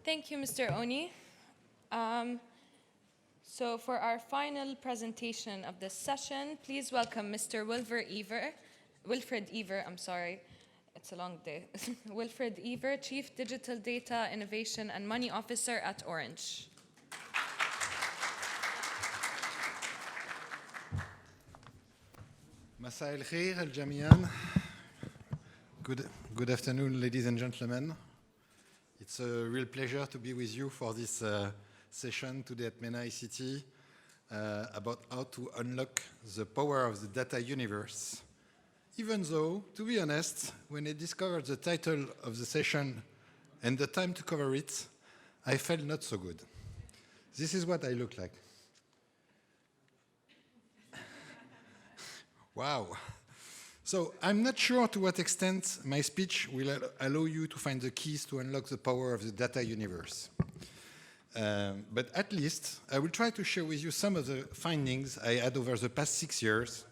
Thank you, Mr. Oni. So for our final presentation of this session, please welcome Mr. Wilfried Yver, it's a long day. Wilfried Yver, Chief Digital Data Innovation and Money Officer at Orange. مساء الخير الجميع. Good afternoon, ladies and gentlemen. It's a real pleasure to be with you for this session today at MENA ICT about how to unlock the power of the data universe. Even though, to be honest, when I discovered the title of the session and the time to cover it, I felt not so good. This is what I look like. Wow. So I'm not sure to what extent my speech will allow you to find the keys to unlock the power of the data universe. But at least I will try to share with you some of the findings I had over the past 6 years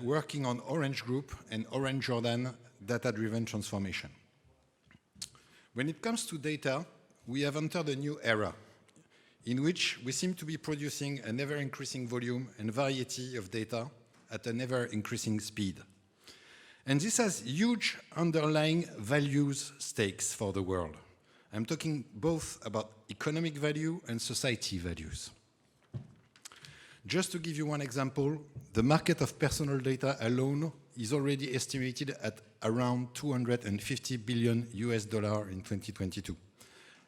working on Orange Group and Orange Jordan data-driven transformation. When it comes to data, we have entered a new era in which we seem to be producing an ever-increasing volume and variety of data at an ever-increasing speed. And this has huge underlying values stakes for the world. I'm talking both about economic value and society values. Just to give you one example, the market of personal data alone is already estimated at around $250 billion in 2022.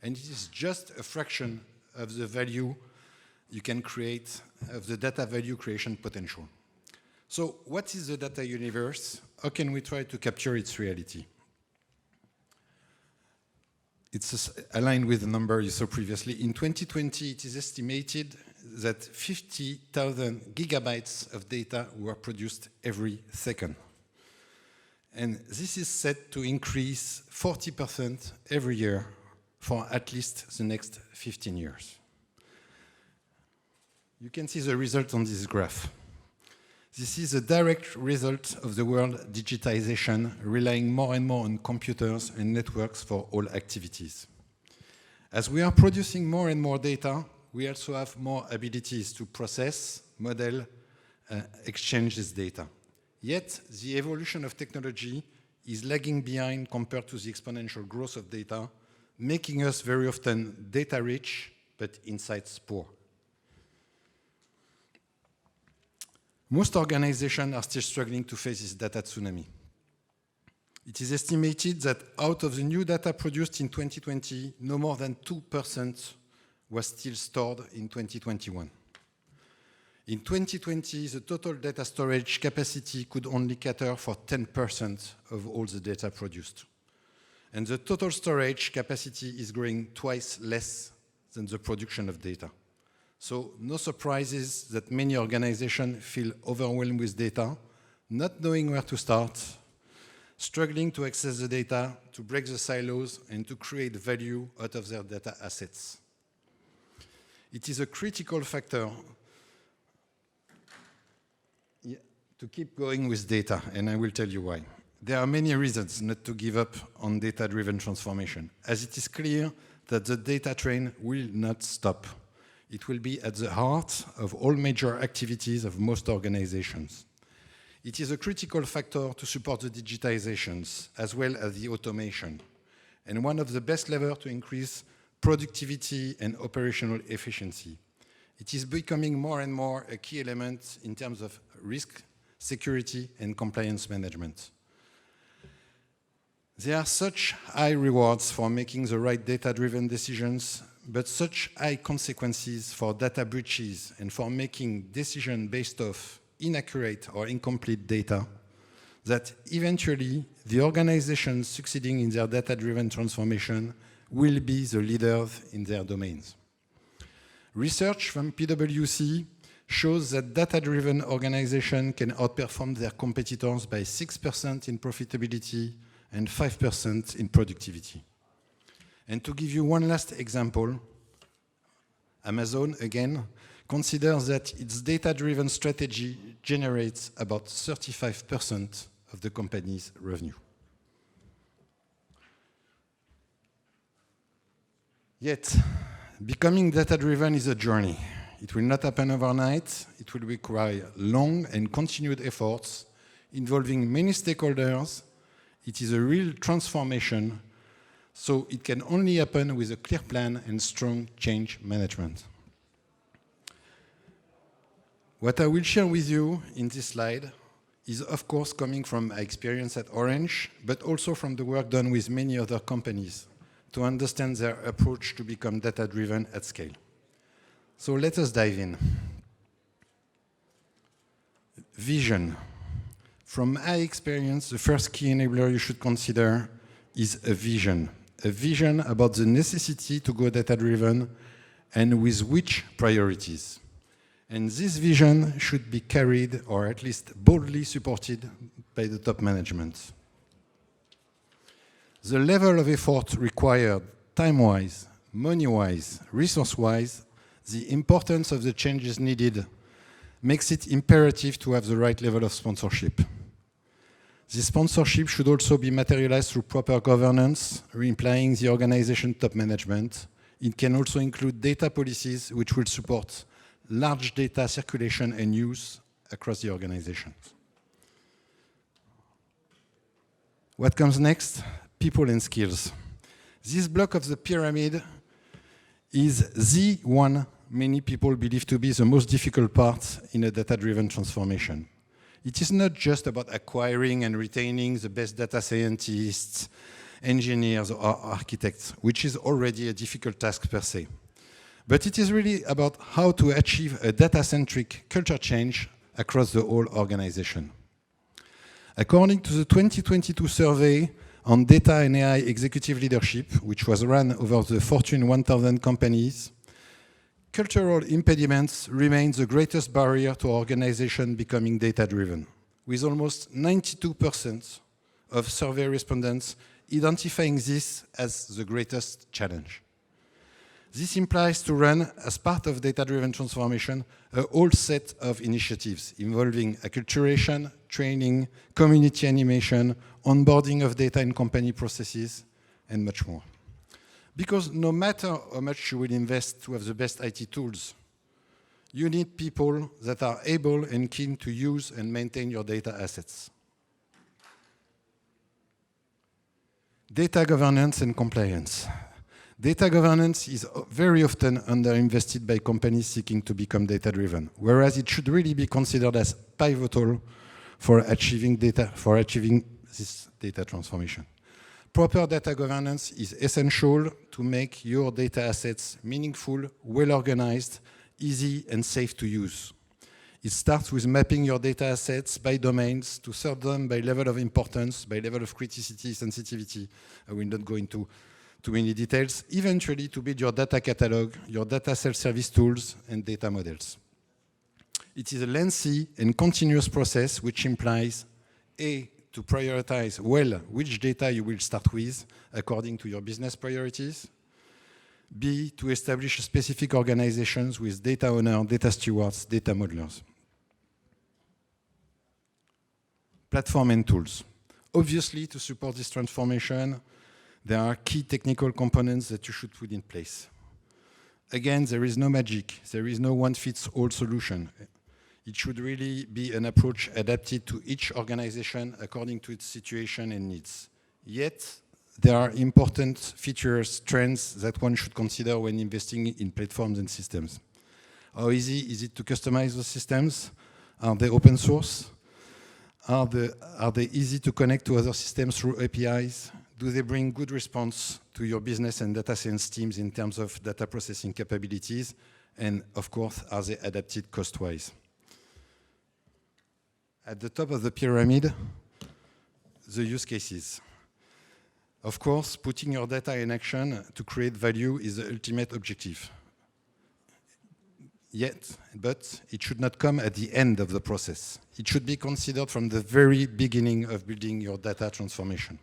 And it is just a fraction of the value you can create, of the data value creation potential. So what is the data universe? How can we try to capture its reality? It's aligned with the number you saw previously. In 2020, it is estimated that 50,000 gigabytes of data were produced every second. And this is set to increase 40% every year for at least the next 15 years. You can see the result on this graph. This is a direct result of the world digitization, relying more and more on computers and networks for all activities. As we are producing more and more data, we also have more abilities to process, model, exchange this data. Yet, the evolution of technology is lagging behind compared to the exponential growth of data, making us very often data-rich, but insights poor. Most organizations are still struggling to face this data tsunami. It is estimated that out of the new data produced in 2020, no more than 2% was still stored in 2021. In 2020, the total data storage capacity could only cater for 10% of all the data produced. And the total storage capacity is growing twice less than the production of data. So no surprises that many organizations feel overwhelmed with data, not knowing where to start, struggling to access the data, to break the silos, and to create value out of their data assets. It is a critical factor to keep going with data, and I will tell you why. There are many reasons not to give up on data-driven transformation, as it is clear that the data train will not stop. It will be at the heart of all major activities of most organizations. It is a critical factor to support the digitizations as well as the automation, and one of the best levers to increase productivity and operational efficiency. It is becoming more and more a key element in terms of risk, security, and compliance management. There are such high rewards for making the right data-driven decisions, but such high consequences for data breaches and for making decisions based off inaccurate or incomplete data that eventually the organizations succeeding in their data-driven transformation will be the leaders in their domains. Research from PwC shows that data-driven organizations can outperform their competitors by 6% in profitability and 5% in productivity. And to give you one last example, Amazon, again, considers that its data-driven strategy generates about 35% of the company's revenue. Yet, becoming data-driven is a journey. It will not happen overnight. It will require long and continued efforts involving many stakeholders. It is a real transformation, so it can only happen with a clear plan and strong change management. What I will share with you in this slide is, of course, coming from my experience at Orange, but also from the work done with many other companies to understand their approach to become data-driven at scale. So let us dive in. Vision. From my experience, the first key enabler you should consider is a vision about the necessity to go data-driven and with which priorities. And this vision should be carried, or at least boldly supported, by the top management. The level of effort required, time-wise, money-wise, resource-wise, the importance of the changes needed makes it imperative to have the right level of sponsorship. This sponsorship should also be materialized through proper governance, implying the organization top management. It can also include data policies which will support large data circulation and use across the organization. What comes next? People and skills. This block of the pyramid is the one many people believe to be the most difficult part in a data-driven transformation. It is not just about acquiring and retaining the best data scientists, engineers, or architects, which is already a difficult task per se. But it is really about how to achieve a data-centric culture change across the whole organization. According to the 2022 survey on data and AI executive leadership, which was run over the Fortune 1000 companies, cultural impediments remain the greatest barrier to organization becoming data-driven, with almost 92% of survey respondents identifying this as the greatest challenge. This implies to run, as part of data-driven transformation, a whole set of initiatives involving acculturation, training, community animation, onboarding of data in company processes, and much more. Because no matter how much you will invest to have the best IT tools, you need people that are able and keen to use and maintain your data assets. Data governance and compliance. Data governance is very often underinvested by companies seeking to become data-driven, whereas it should really be considered as pivotal for achieving this data transformation. Proper data governance is essential to make your data assets meaningful, well-organized, easy, and safe to use. It starts with mapping your data assets by domains to sort them by level of importance, by level of criticity, sensitivity. I will not go into too many details, eventually to build your data catalog, your data self-service tools, and data models. It is a lengthy and continuous process which implies A, to prioritize well which data you will start with according to your business priorities. B, to establish specific organizations with data owners, data stewards, data modelers. Platform and tools. Obviously, to support this transformation, there are key technical components that you should put in place. Again, there is no magic. There is no one-fits-all solution. It should really be an approach adapted to each organization according to its situation and needs. Yet, there are important features, trends that one should consider when investing in platforms and systems. How easy is it to customize those systems? Are they open source? Are they easy to connect to other systems through APIs? Do they bring good response to your business and data science teams in terms of data processing capabilities? And of course, are they adapted cost-wise? At the top of the pyramid, the use cases. Of course, putting your data in action to create value is the ultimate objective. But it should not come at the end of the process. It should be considered from the very beginning of building your data transformation.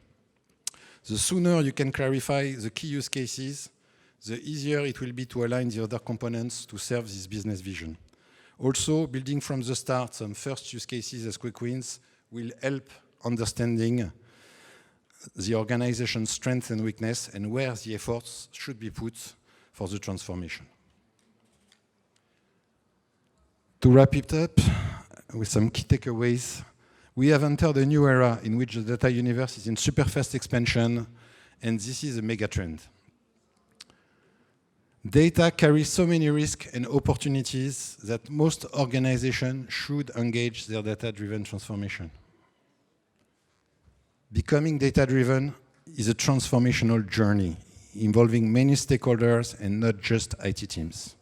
The sooner you can clarify the key use cases, the easier it will be to align the other components to serve this business vision. Also, building from the start some first use cases as quick wins will help understanding the organization's strength and weakness and where the efforts should be put for the transformation. To wrap it up with some key takeaways, we have entered a new era in which the data universe is in super fast expansion, and this is a mega trend. Data carries so many risks and opportunities that most organizations should engage their data-driven transformation. Becoming data-driven is a transformational journey involving many stakeholders and not just IT teams.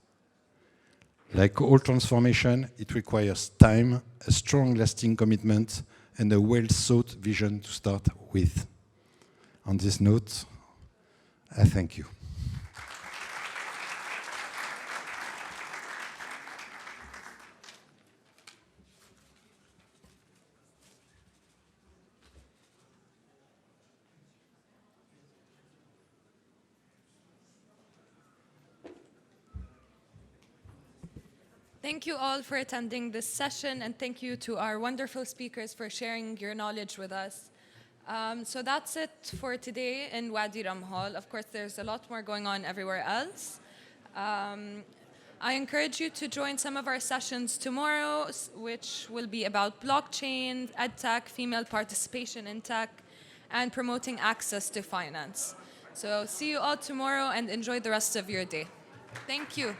Like all transformation, it requires time, a strong lasting commitment, and a well-thought vision to start with. On this note, I thank you. Thank you all for attending this session, and thank you to our wonderful speakers for sharing your knowledge with us. So that's it for today in Wadi Rum Hall. Of course, there's a lot more going on everywhere else. I encourage you to join some of our sessions tomorrow, which will be about blockchain, edtech, female participation in tech, and promoting access to finance. So see you all tomorrow and enjoy the rest of your day. Thank you.